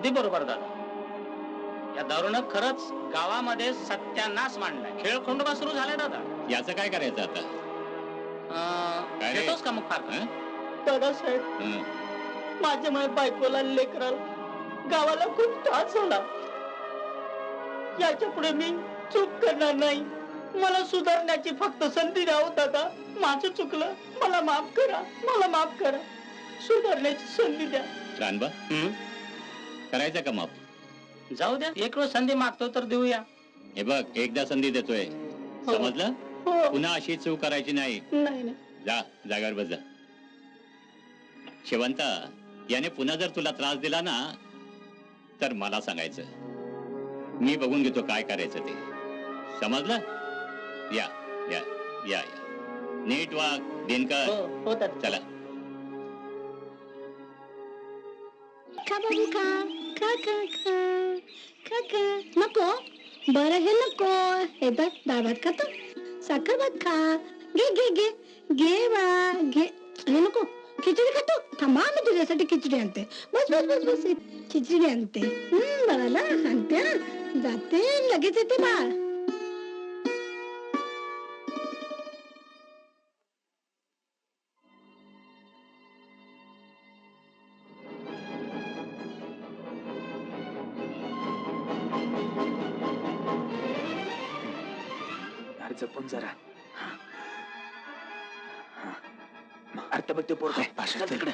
अगदी बरोबर दादा. या दारूनं खरंच गावामध्ये सत्यानाश मांडलाय. खेळ खंडोबा सुरू झालाय दादा. याचं काय करायचं आता? येतोस का मग फार? दादासाहेब, माझ्या माझ्या बायकोला, लेकराला, गावाला खूप त्रास झाला. याच्या पुढे मी चूक करणार नाही. मला सुधारण्याची फक्त संधी द्या दादा. माझं चुकलं, मला माफ करा, मला माफ करा. सुधारण्याची संधी द्या. रानबा, करायचं का माफ? जाऊ द्या, एक वेळ संधी मागतो तर देऊया. हे बघ, एकदा संधी देतोय, समजलं? पुन्हा अशी चूक करायची नाही. नाही. जा, जागावर बस जा. शेवंता, याने पुन्हा जर तुला त्रास दिला ना तर मला सांगायचं. मी बघून घेतो काय करायचं ते. समजलं? या या या या नीट वाग दिनकर. चला. खा बाबू खा. खा खा खा खा खा. नको, बरं हे नको. हे बघ, डाळ भात खातो, साखर भात खा. घे घे घे घे बा घे. हे नको, खिचडी खातो. थांबा, मी तुझ्यासाठी खिचडी आणते. बस बस बस बस, खिचडी आणते. बाळाला आणते. जाते, लगेच येते बाळ. जपून जरा. अर्थ बघते पोर काय तिकडे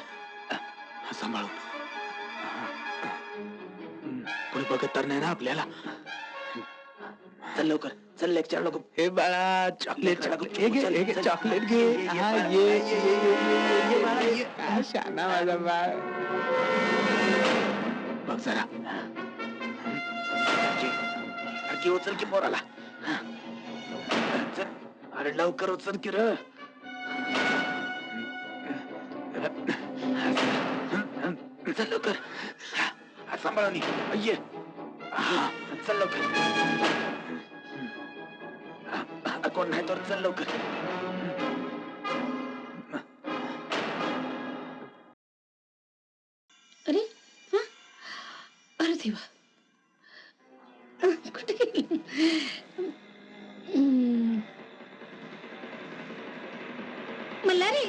सांभाळून. पुढे बघत तर नाही ना आपल्याला. चल लवकर, चल लेक्चर नको. हे बाळा, चॉकलेट चॉकलेट घे. शाना माझा बाळ. बघ जरा की उचल की पोराला. अरे लवकर उचल की र. चल लवकर, सांभाळून ये. चल लवकर. कोण नाही तर चल लवकर. अरे अरे देवा, कुठे गेली? मल्हारी,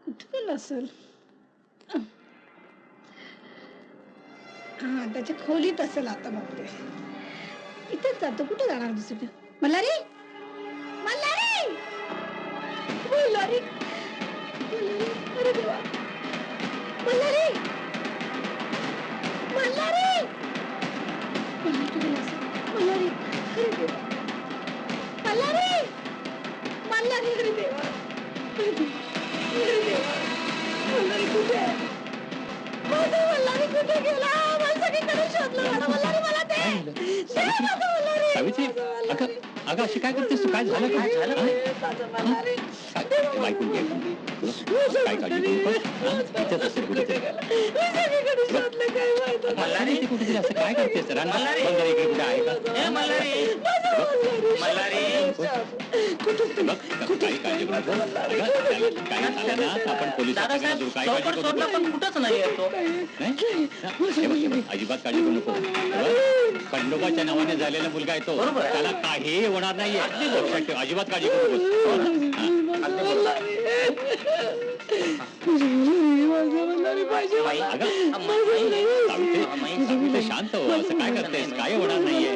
कुठे गेला असेल? हा, त्याच्या खोलीत असेल. आता बघते, इथेच जातो. कुठे जाणार दुसरीकडे? मल्हारी, मल्हारी, मल्हारी, अरे देवा, मल्हारी, मल्हारी, मल्हारी, अरे देवा, मल्हारी, मल्हारी, अरे देवा, अरे देवा, मल्हारी कुठे आहे? मल्हारी कुठे गेला? मला सगळीकडे शोधलं. मल्हारी, मला दे. सावित्री, अगं अशी काय करतेस तू? काय झालं? काय झालं? ऐकून घे, काय काळजी करू नकोस. इथेच असेल कुठेतरी. मल्हारी, ते कुठेतरी असं काय करतेस? इकडे कुठे आहे का? काही काळजी करू नको. काय झालं ना, आपण पोलिसांना काय काळजी करू कुठंच नाही येतो. अजिबात काळजी करू नको. खंडोबाच्या नावाने झालेला मुलगा येतो, त्याला काही होणार नाहीये. अजिबात काळजी करू नको. शांत हो, असं काय करतेस? काय होणार नाहीये.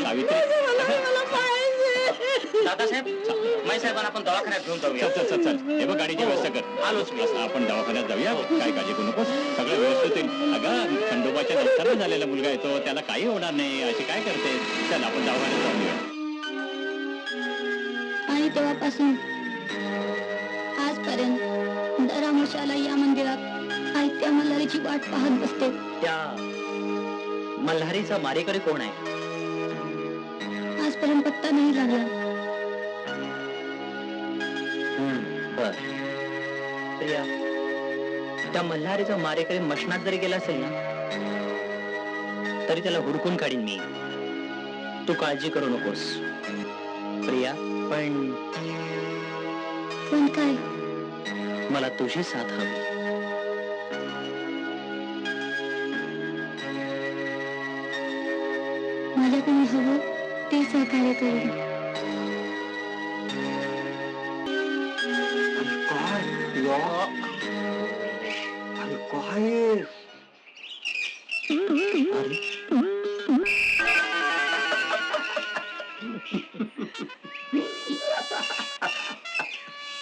सावित्री, दादासाहेब, माई साहेबांना आपण दवाखान्यात घेऊन जाऊया. चल चल चल, हे बघ, गाडीची व्यवस्था कर. आलोच मी. आपण दवाखान्यात जाऊया. काय काळजी करू नकोस, सगळं व्यवस्थित होईल. अगं, खंडोबाच्या नंतर झालेला मुलगा येतो, त्याला काही होणार नाही. अशी काय करते? चल आपण दवाखान्यात जाऊया. आणि तेव्हापासून आजपर्यंत दर अमावस्येला या मंदिरात आई त्या मल्हारीची वाट पाहत बसते. त्या मल्हारीचा मारेकरी कोण आहे? आजपर्यंत पत्ता नाही लागला. बर, प्रिया, त्या मल्हारीचा मारेकरी मशनात जरी गेला असेल ना, तरी त्याला हुडकून काढीन मी. तू काळजी करू नकोस प्रिया. पण काय? मला तुझी साथ हवी. माझ्याकडे हवं ते सहकार्य करेन.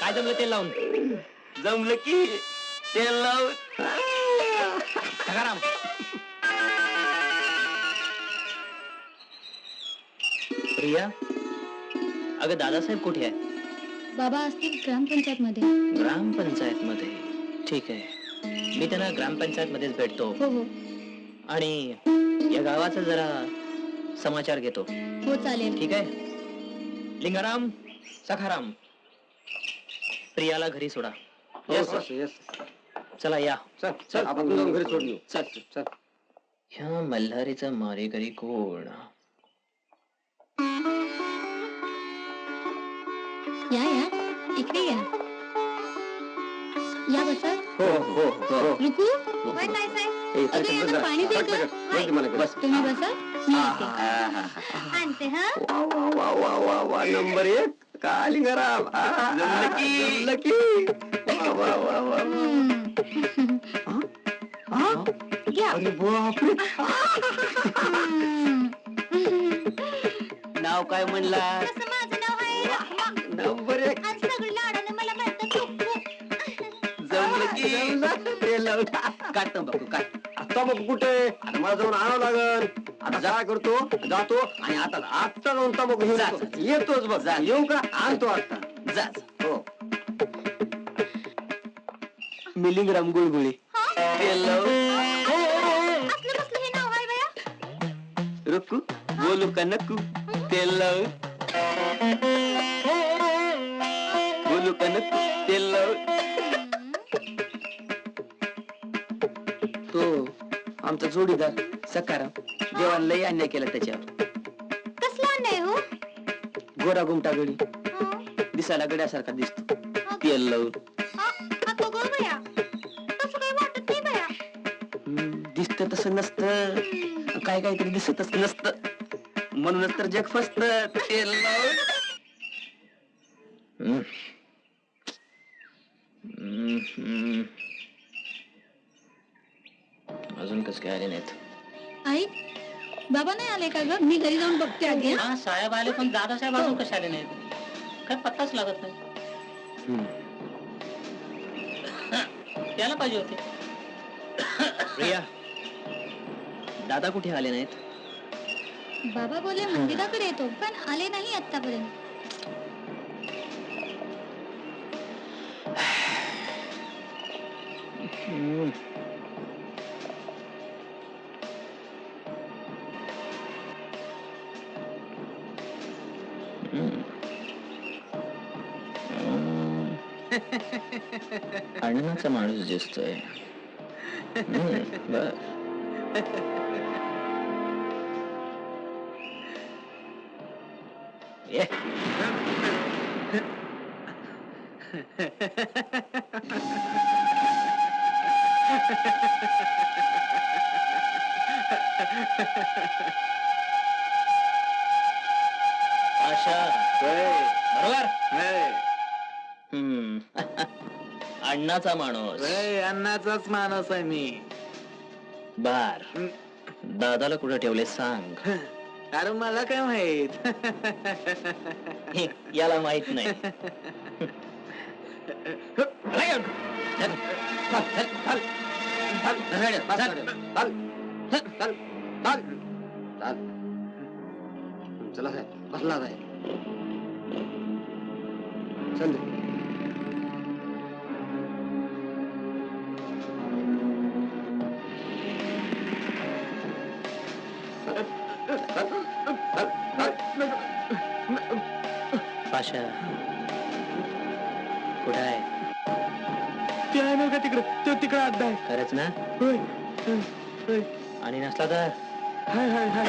काय जमलं तेल लावून? जमलं की तेल लावून. सखाराम, प्रिया, अगं दादासाहेब कुठे आहे? बाबा असतील ग्रामपंचायत मध्ये. ग्रामपंचायत मध्ये. ठीक आहे, मी त्यांना ग्रामपंचायत मध्येच भेटतो हो हो आणि या गावाचा जरा समाचार घेतो. हो चालेल. ठीक आहे. लिंगाराम, सखाराम, प्रियाला घरी सोडा. चला या. आपण जाऊन घरी सोडून येऊ. चल चल. ह्या मल्हारीचा मारेकरी कोण? या या इकडे या. या बसा. हो हो हो. रुकू अगं यांना पाणी दे गं. बस. तुम्ही बसा मी येते. आणते हा. वा वा वा वा नंबर 1 का लिंगाराम. जमलं की. वा वा वा वा. घ्या. अरे बापरे. नाव काय म्हणला? तसं माझं नाव आहे नंबर 1. आणि सगळं लाडानं मला म्हणतात रुकू. जमलं की तेल लावून. काट तंबाखू काट. आता मग कुठे? आता मला जाऊन आणावं लागल. आता काय करतो? जातो आणि आता जाऊन तंबाखू घेऊन येतो. येतोच बघ. येऊ का? आणतो आता. जा. हो. मिलिंगराम गुळगुळी. तेल लावून. असलं कसलं हे नाव आहे बया? रुकू बोलू का नको? तेल लावून. बोलू का नको? तेल लावून. तो आमचा जोडीदार सखाराम देवाला लई अन्याय केला त्याच्यावर. कसला अन्याय हो? गोरा गुमटा गडी दिसायला गड्यासारखा दिसतो. तेल लावून. आता गो बया तसं काही वाटत नाही बया. दिसत तसं नसतं. काय काहीतरी दिसतच नसतं. म्हणूनच तर जग फसत. तेल लावून. अजून कस काय आले नाहीत? आई बाबा नाही आले का ग? मी घरी जाऊन बघते आधी. हा साहेब आले, पण दादासाहेब अजून कसे आले नाहीत? काय पत्ताच लागत नाही. त्याला पाहिजे होते. प्रिया, दादा कुठे आले नाहीत? बाबा बोले मंदिराकडे येतो, पण आले नाही आतापर्यंत. अण्णाचा माणूस दिसतोय. बर. ये. आशा बरोबर. अण्णाचा माणूस. अन्नाचाच माणूस आहे मी. बर, दादाला कुठे ठेवले सांग. अरे मला काय माहित. याला माहित नाही. चला बसला आहे. चल पाशा कुठे आहे? ते आहे ना का तिकडं? तो तिकडं अड्डा आहे. खरंच ना? होय होय. आणि नसला तर हाय हाय हाय.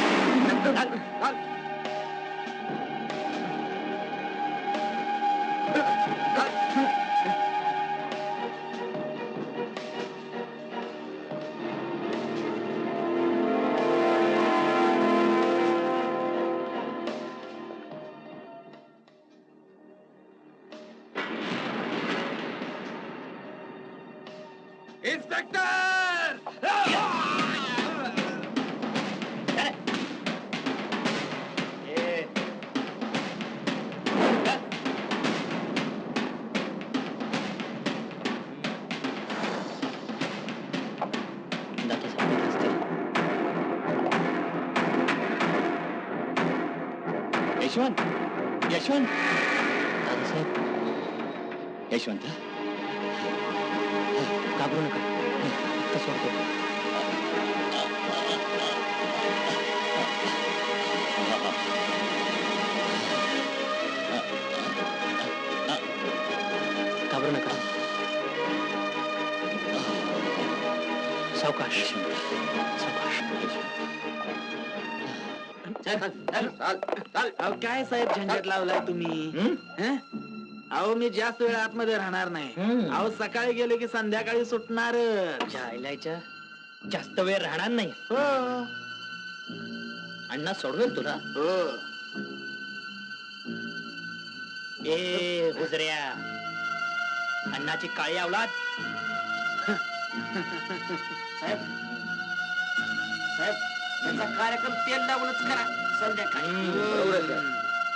इन्स्पेक्टर दादासाहेब असतील. यशवंत यशवंत दादासाहेब यशवंत घाबरू नका. आत्ता सोडतो. घाबरू नका. सावकाश सावकाश. अहो काय साहेब झंझट लावलाय तुम्ही हं? अहो मी जास्त वेळ आतमध्ये राहणार नाही. अहो सकाळी गेलो की संध्याकाळी सुटणार. जायलायच्या जास्त वेळ राहणार नाही. हो अण्णा सोडवेल तुला. हो ए हुजऱ्या, अण्णाची काळी अवलाद. साहेब साहेब त्याचा कार्यक्रम तेल लावूनच करा संध्याकाळी.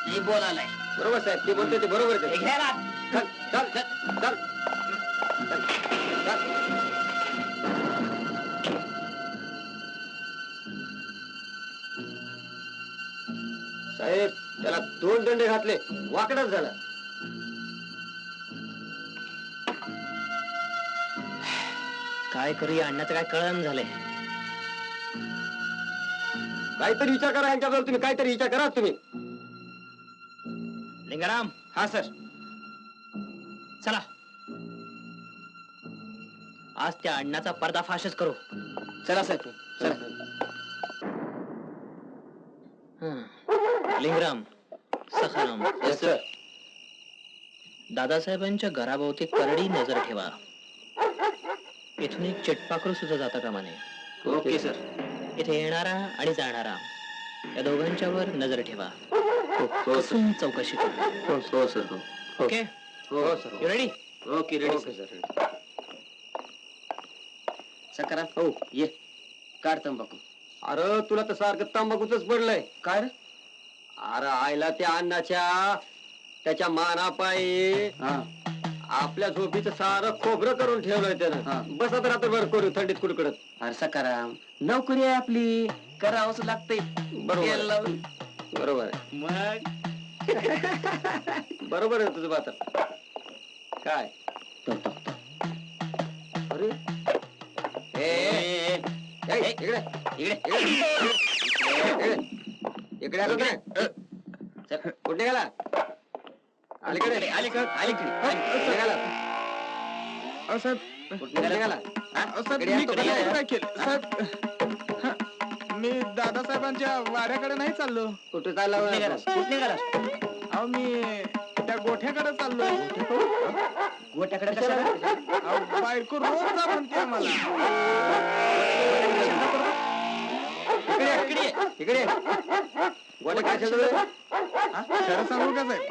मी बोलायलाय. बरोबर साहेब ते बोलते ते बरोबर हे घ्यायला चल चल चल साहेब त्याला 2 दंडे घातले वाकडच झाला. काय करूया अण्णाचं काय कळण झालंय. काहीतरी विचार करा यांच्याबद्दल तुम्ही. काहीतरी विचार करा तुम्ही. लिंगाराम. हा सर. चला आज त्या अण्णाचा पर्दाफाशच करू. चला साहेब चला. लिंगराम सखाराम येस सर. दादासाहेबांच्या घराभोवती करडी नजर ठेवा. इथून एक चिटपाखरू सुद्धा जाता कामा नये. Okay sir. इथे येणारा आणि जाणारा या दोघांच्यावर नजर ठेवा. हो कसून चौकशी करू. हो सर. हो ओके हो sir. You ready. Okay ready sir. Sakra हो ये काढ तंबाखू. अरे तुला तर सारखं तंबाखूच पडलंय. काय रे? अरे आईला त्या अन्नाच्या त्याच्या मानापायी हा आपल्या झोपीचं सारं खोबरं करून ठेवलंय हा. त्यानं. बस आता रात्रभर करू थंडीत कुडकडत. अरे सकाराम नोकरी आहे आपली, करावंच लागतंय. बरोबर. तेल लावून. बरोबर आहे. मग बरोबर आहे तुझं बात. काय अरे इकडे इकडे इकडे आलो काय? कुठे गेला? अलीकडे अलीकडे अलीकडे गेला. कुठे गेला? मी दादासाहेबांच्या वाड्याकडे नाही चाललो. कुठे चालला? कुठे गेला? अहो मी त्या गोठ्याकडे चाललो. गोट्याकडे कशाला? अहो बायको रोज जा म्हणते मला. इकडे इकडे गोटे काय चालू? खरं सांगू का साहेब?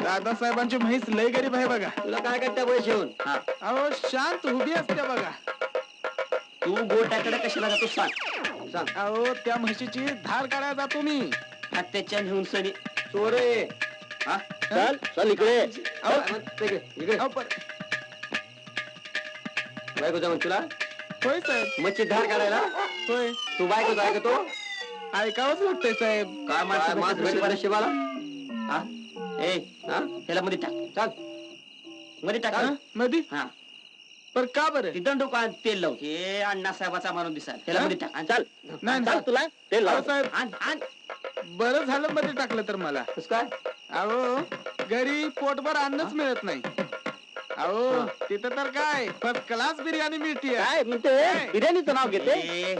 दादासाहेबांची म्हैस लय गरीब आहे बघा. तुला काय करता पैसे येऊन? अहो शांत उभी असते बघा. तू गोट्याकडे कशाला जातो सांग. सांग. अहो त्या म्हशीची धार काढायला जातो मी. हत्याच्या घेऊन सनी चोरे. चल चल इकडे. इकडे अहो, पण- बायको जाऊन तुला होय साहेब. मच्छी धार काढायला होय तू बायको ऐकतो. ऐकावंच लागतंय साहेब. काय मास भेटला माणसं शिवाला. हा ए हा त्याला मध्ये टाक. चाल. मध्ये टाक. हा? मधी हा पर का बरं? ती दंडोकात तेल लाव. हे अण्णासाहेबाचा माणूस दिसाल. त्याला मध्ये टाक. आणि चाल नाही चाल तुला तेल अहो लाव. साहेब आण आण. बरं झालं मध्ये टाकलं तर मला. कस काय? अहो घरी पोटभर अन्नच मिळत नाही. अहो तिथं तर काय फर्स्ट क्लास बिर्याणी मिळते. काय म्हणते? बिर्याणीचं नाव घेते.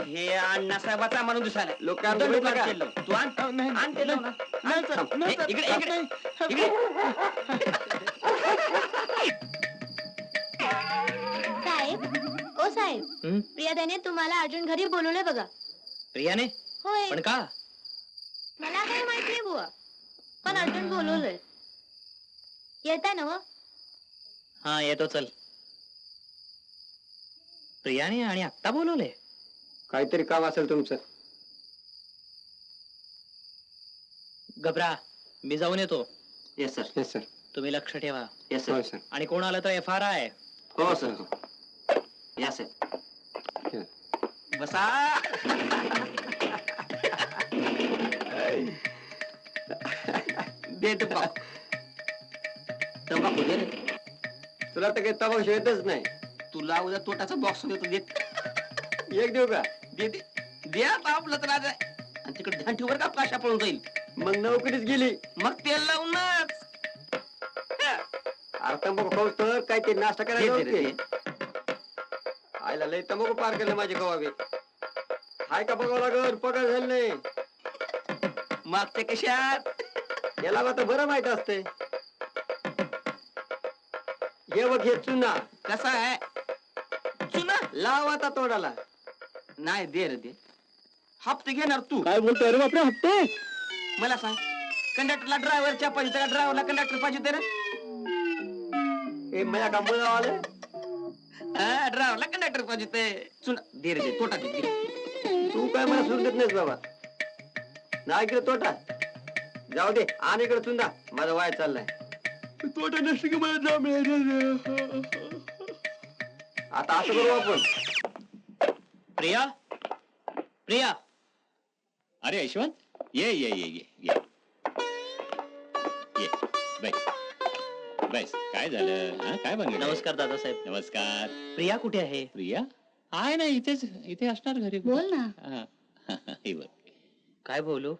हे अण्णासाहेबाचा माणूस दिसायला. लोक काय म्हणतात दंडोकात का? तेल लाव. तू आण नाही आण तेल लाव ना. नाही सर, नाही सर, इकडे इकडे नाही. इकडे. साहेब ओ साहेब, प्रियाताईने तुम्हाला अर्जुन घरी बोलवलंय बघा. प्रियाने होय. पण का? मला काही माहित नाही बुवा, पण अर्जुन बोलवलंय. येताय ना? हा येतो चल. प्रियाने आणि आत्ता बोलवले. काहीतरी काम असेल तुमचं. घबरा, मी जाऊन येतो. Yes sir. Yes sir. तुम्ही लक्ष ठेवा. Yes sir. हो सर. आणि कोण आलं तर FRI. हो सर. या सर. बसा. दे तंबाखू. तंबाखू दे रे. तुला तर काही तमाशा येतच नाही. तुला उद्या तोटाचा बॉक्स देतो. देत एक देऊ का? दे दे दे आता आपलं तर आज आहे. आणि तिकडे ध्यान ठेवर का काशा पळून जाईल. मग नोकरीच गेली. मग तेल लावूनच अरे तंबाखू खाऊस तर काहीतरी नाश्ता दे करायला दे रे, होते. आयला लय तंबाखू पार केलं माझे गवाबे. हाय का बघावं लागल, पगार झाला नाही. मागच्या कशात. याला आता बरं माहित असते. हे बघ हे चुना कसा आहे चुना. लाव आता तोंडाला. नाही दे रे दे. हप्ते घेणार तू. काय बोलतोय रे बापरे, हप्ते? मला सांग कंडक्टरला ड्रायव्हरच्या पाहिजे त्या ड्रायव्हरला कंडक्टर पाहिजे होते रे. हे माझ्या का मुळा आलं. हा ड्रायव्हरला कंडक्टर पाहिजे होते. चुना दे रे दे. तोटा दे दे. तू काय मला सोडून देत नाहीस बाबा. नाही केलं तोटा. जाऊ दे आणि इकडे चुंदा. माझा वाय चाललाय. तोटा नसते की मला जाम मिळालं. आता असं करू आपण. प्रिया, प्रिया. अरे यशवंत, ये ये ये ये ये ये बैस बैस. काय झालं हा? काय बनलं? नमस्कार दादासाहेब. नमस्कार. प्रिया कुठे आहे? प्रिया आहे ना इथेच, इथे असणार घरी. बोल ना. हा. हे बघ. काय बोलू?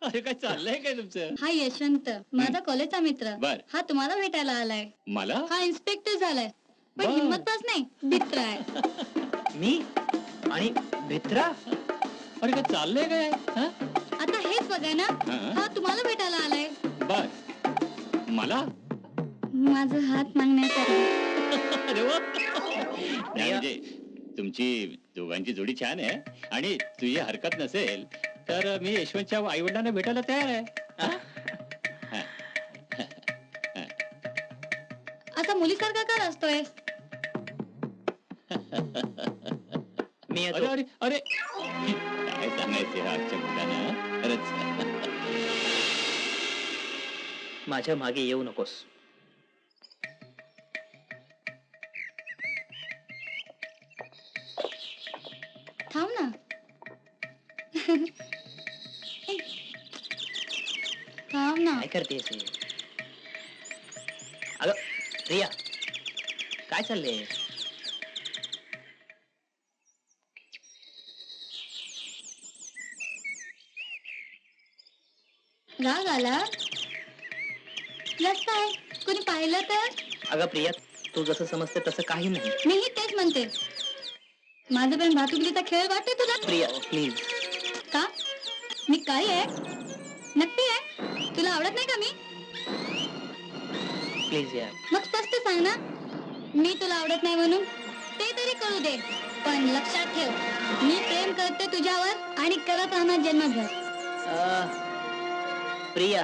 अरे काय चाललंय काय तुमचं? हा यशवंत माझा कॉलेजचा मित्र. बर. हा तुम्हाला भेटायला आलाय. मला हा इन्स्पेक्टर झालाय पण बर. हिम्मत पास नाही मित्र आहे. मी आणि भित्रा. अरे काय चाललंय काय हा? आता हेच बघा ना. हा. हा तुम्हाला भेटायला आलाय. बर. मला माझा हात मागण्यासाठी. अरे वा. नाही, म्हणजे तुमची दोघांची जोडी छान आहे. आणि तुझी हरकत नसेल तर मी यशवंतच्या आई वडिलांना भेटायला तयार आहे. हा? असा मुलीसारखा का असतोय. मी अरे येतो. अरे अरे काय सांगायचे आजच्या मुलांना खरंच. माझ्या मागे येऊ नकोस. थांब ना. थांब ना. काय करतेस हे? अगं प्रिया, काय चाललंय? राग आला. जास्त आहे. कोणी पाहिलं तर. अगं प्रिया, तू जसं समजते तसं काही नाही. मीही तेच म्हणते. माझं पण भातुकलीचा खेळ वाटते तुला. प्रिया प्लीज. का मी काय आहे. नक्की आहे. तुला आवडत नाही का मी. प्लीज यार. मग स्पष्ट सांग ना. मी तुला आवडत नाही म्हणून. ते तरी कळू दे. पण लक्षात ठेव मी प्रेम करते तुझ्यावर आणि करत राहणार जन्मभर. प्रिया